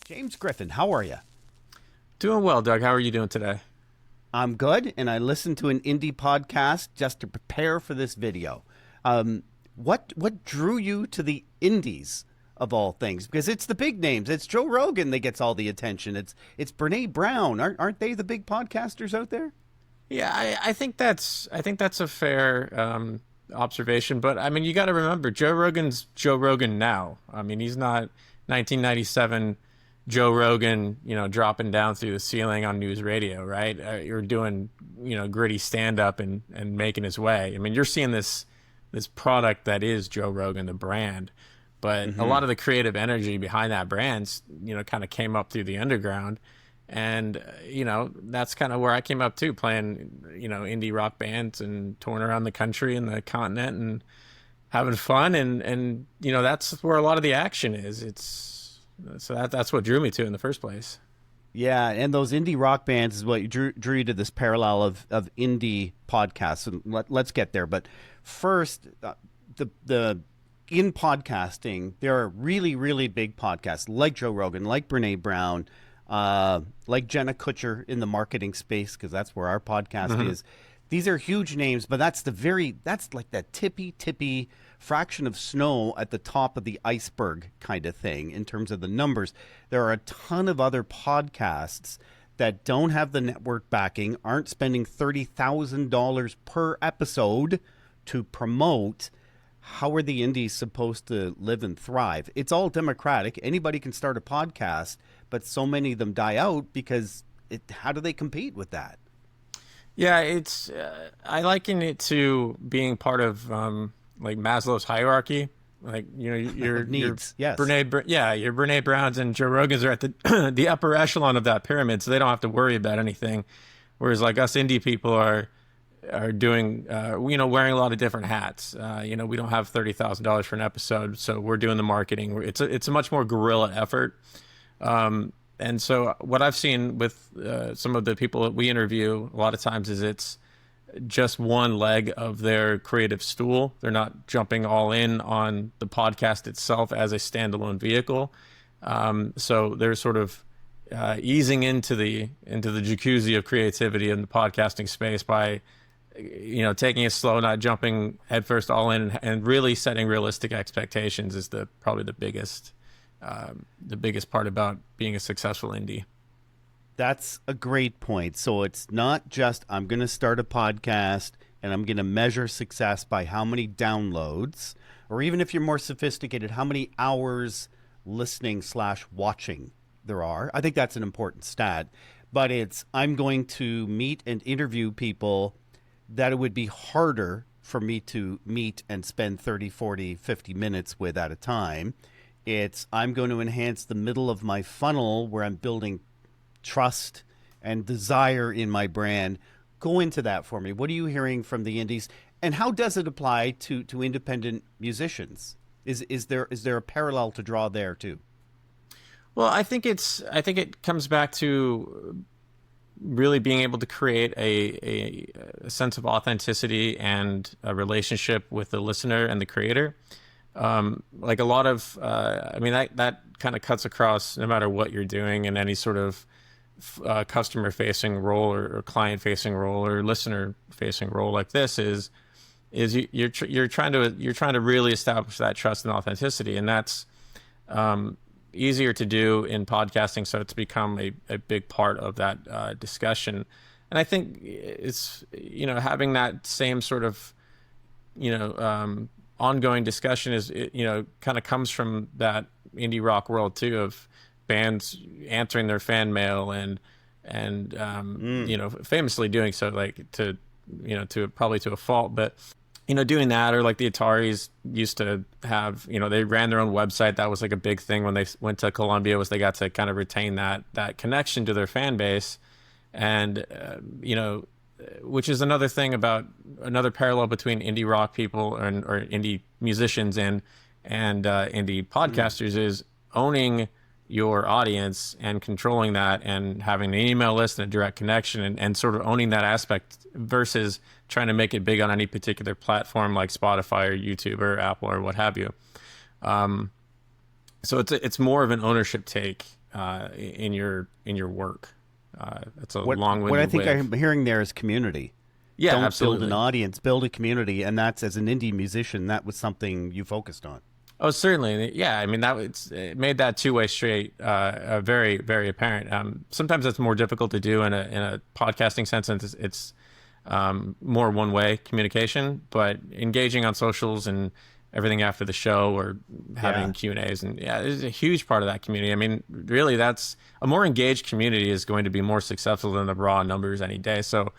James Griffin, how are you? Doing well, Doug. How are you doing today? I'm good, and I listened to an indie podcast just to prepare for this video. What drew you to the indies of all things? Because it's the big names. It's Joe Rogan that gets all the attention. It's Brene Brown. Aren't they the big podcasters out there? Yeah, I think that's a fair observation. But I mean, you got to remember, Joe Rogan's Joe Rogan now. I mean, he's not 1997 Joe Rogan, dropping down through the ceiling on news radio, right? You're doing, gritty stand up and making his way. I mean, you're seeing this product that is Joe Rogan, the brand, but a lot of the creative energy behind that brand, kind of came up through the underground. And, that's kind of where I came up too, playing, indie rock bands and touring around the country and the continent and having fun. And that's where a lot of the action is. That's what drew me to in the first place. Yeah, and those indie rock bands is what drew you to this parallel of indie podcasts. And let's get there. But first, the in podcasting, there are really, really big podcasts like Joe Rogan, like Brene Brown, like Jenna Kutcher in the marketing space, because that's where our podcast is. These are huge names, but that's like that tippy fraction of snow at the top of the iceberg kind of thing in terms of the numbers. There are a ton of other podcasts that don't have the network backing, aren't spending $30,000 per episode to promote. How are the indies supposed to live and thrive? It's all democratic. Anybody can start a podcast, but so many of them die out because how do they compete with that? Yeah, it's I liken it to being part of like Maslow's hierarchy. Like your needs, yes. Your Brene Browns and Joe Rogans are at the the upper echelon of that pyramid, so they don't have to worry about anything. Whereas like us indie people are doing wearing a lot of different hats. We don't have $30,000 for an episode, so we're doing the marketing. It's a much more guerrilla effort. And so what I've seen with some of the people that we interview a lot of times is it's just one leg of their creative stool. They're not jumping all in on the podcast itself as a standalone vehicle. So they're sort of easing into the jacuzzi of creativity in the podcasting space by taking it slow, not jumping headfirst all in, and really setting realistic expectations is probably the biggest part about being a successful indie. That's a great point. So it's not just I'm going to start a podcast and I'm going to measure success by how many downloads, or even if you're more sophisticated, how many hours listening/watching there are. I think that's an important stat. But I'm going to meet and interview people that it would be harder for me to meet and spend 30, 40, 50 minutes with at a time. I'm going to enhance the middle of my funnel where I'm building trust and desire in my brand. Go into that for me. What are you hearing from the indies, and how does it apply to independent musicians? Is there a parallel to draw there too? Well, I think it comes back to really being able to create a sense of authenticity and a relationship with the listener and the creator. Like a lot of, that kind of cuts across no matter what you're doing in any sort of customer facing role or client facing role or listener facing role like this is you're trying to really establish that trust and authenticity. And that's, easier to do in podcasting. So it's become a big part of that, discussion. And I think it's, having that same sort of, ongoing discussion is, kind of comes from that indie rock world too, of bands answering their fan mail and famously doing so, like to probably to a fault, but doing that, or like the Ataris used to have, they ran their own website. That was like a big thing when they went to Columbia, was they got to kind of retain that connection to their fan base. And, which is another thing about another parallel between indie rock people or indie musicians and indie podcasters is owning your audience and controlling that and having an email list and a direct connection and sort of owning that aspect versus trying to make it big on any particular platform like Spotify or YouTube or Apple or what have you. So it's more of an ownership take in your work. That's a What long-winded I think way. I'm hearing there is community. Yeah, Don't absolutely. build an audience, build a community, and that's, as an indie musician, that was something you focused on. Oh, certainly. Yeah, I mean it made that two-way street very, very apparent. Sometimes that's more difficult to do in a podcasting sense, since it's more one-way communication. But engaging on socials and everything after the show, or having Q&As, and it's a huge part of that community. I mean, really, that's a more engaged community is going to be more successful than the raw numbers any day. So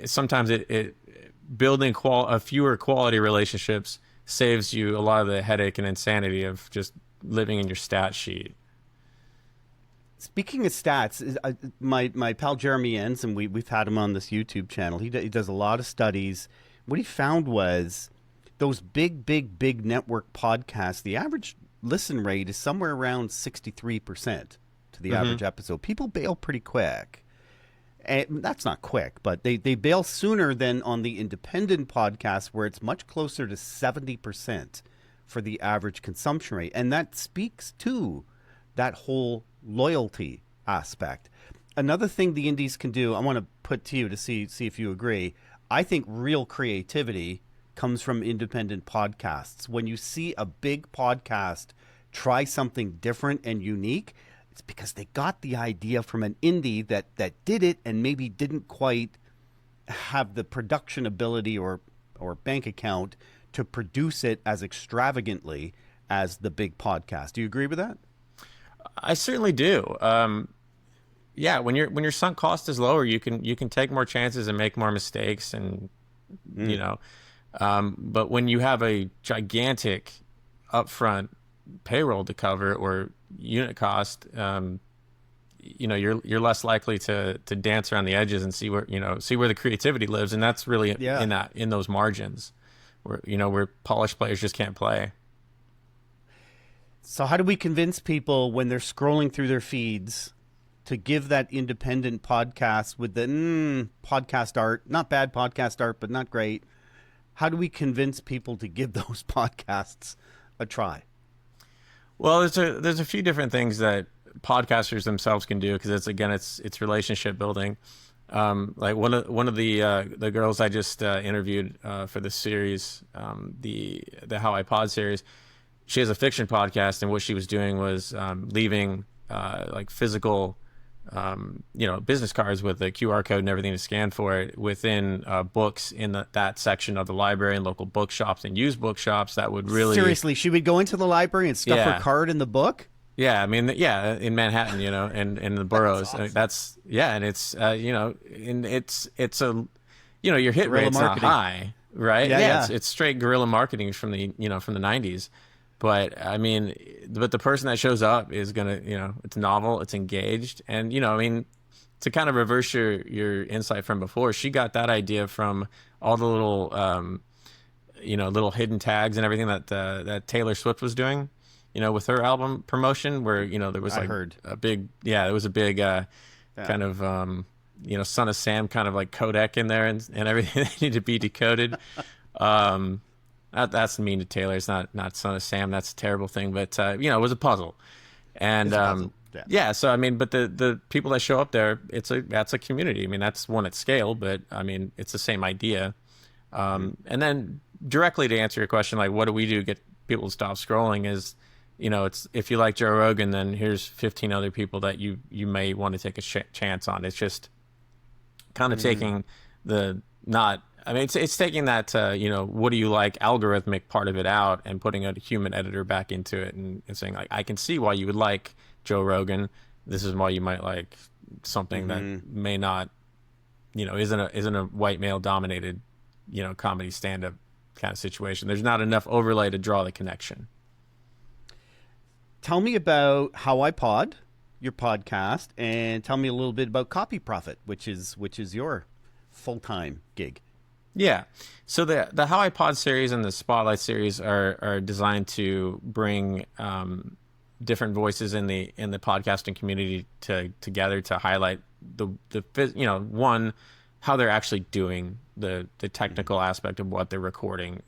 sometimes building fewer quality relationships saves you a lot of the headache and insanity of just living in your stat sheet. Speaking of stats, my pal Jeremy Enns, and we've had him on this YouTube channel. He does a lot of studies. What he found was those big network podcasts, the average listen rate is somewhere around 63% to the average episode. People bail pretty quick. And that's not quick, but they bail sooner than on the independent podcast, where it's much closer to 70% for the average consumption rate. And that speaks to that whole loyalty aspect. Another thing the indies can do, I want to put to you to see if you agree. I think real creativity comes from independent podcasts. When you see a big podcast try something different and unique, it's because they got the idea from an indie that did it and maybe didn't quite have the production ability or bank account to produce it as extravagantly as the big podcast. Do you agree with that? I certainly do. Yeah, when your sunk cost is lower, you can take more chances and make more mistakes, and but when you have a gigantic upfront payroll to cover, or unit cost, you're less likely to dance around the edges and see where the creativity lives, and that's really in those margins where polished players just can't play. So how do we convince people when they're scrolling through their feeds to give that independent podcast with the podcast art, not bad podcast art, but not great? How do we convince people to give those podcasts a try? Well, there's a few different things that podcasters themselves can do, because it's relationship building. Like one of the girls I just interviewed for this series, the How I Pod series, she has a fiction podcast, and what she was doing was leaving like physical business cards with a QR code and everything to scan for it within books in that section of the library, and local bookshops and used bookshops that would really... Seriously, she would go into the library and stuff her card in the book? Yeah, I mean, in Manhattan, and in the boroughs. That's awesome. And it's, and it's a, your hit Guerrilla rate's marketing. not high, right? Yeah. It's straight guerrilla marketing from the 90s. But I mean, the person that shows up is gonna, it's novel, it's engaged, and to kind of reverse your insight from before, she got that idea from all the little, little hidden tags and everything that Taylor Swift was doing, with her album promotion, where there was like a big, there was a big kind of Son of Sam kind of like codec in there, and everything that needed to be decoded. That's mean to Taylor. It's not Son of Sam. That's a terrible thing. But it was a puzzle, and So I mean, but the people that show up there, that's a community. I mean, that's one at scale, but I mean, it's the same idea. And then directly to answer your question, like, what do we do to get people to stop scrolling? Is it's, if you like Joe Rogan, then here's 15 other people that you may want to take a chance on. It's just kind of taking it's taking that, what do you like algorithmic part of it out and putting a human editor back into it, and saying, like, I can see why you would like Joe Rogan. This is why you might like something that may not, isn't a white male dominated, comedy stand-up kind of situation. There's not enough overlay to draw the connection. Tell me about How I Pod, your podcast, and tell me a little bit about Copy Profit, which is your full-time gig. Yeah. So the How I Pod series and the Spotlight series are designed to bring different voices in the podcasting community together to highlight the one, how they're actually doing the technical aspect of what they're recording.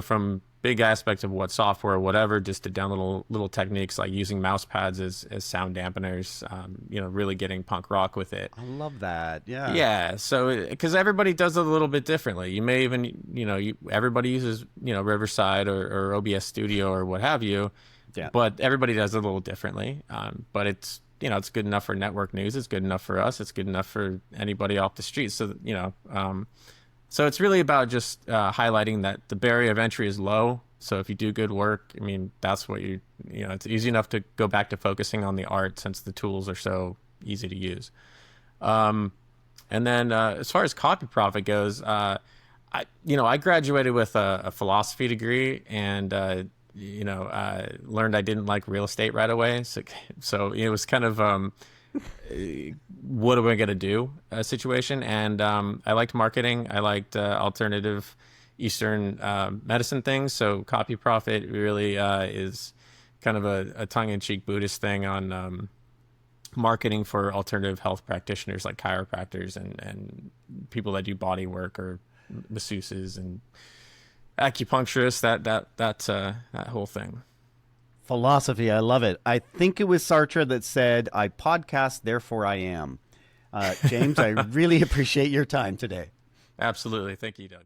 From big aspects of what software or whatever, just to down little techniques like using mouse pads as sound dampeners. Really getting punk rock with it. I love that. Yeah. Yeah. So because everybody does it a little bit differently. You may even everybody uses Riverside or OBS Studio or what have you. Yeah. But everybody does it a little differently. But it's it's good enough for network news. It's good enough for us. It's good enough for anybody off the street. So so it's really about just highlighting that the barrier of entry is low. So if you do good work, I mean, that's what it's easy enough to go back to focusing on the art since the tools are so easy to use. And then as far as copy profit goes, I graduated with a philosophy degree and learned I didn't like real estate right away. So it was kind of what am I going to do situation. And I liked marketing. I liked alternative Eastern medicine things. So copy profit really is kind of a tongue-in-cheek Buddhist thing on marketing for alternative health practitioners like chiropractors and people that do body work or masseuses and acupuncturists, that whole thing. Philosophy, I love it. I think it was Sartre that said, "I podcast, therefore I am." James, I really appreciate your time today. Absolutely. Thank you, Doug.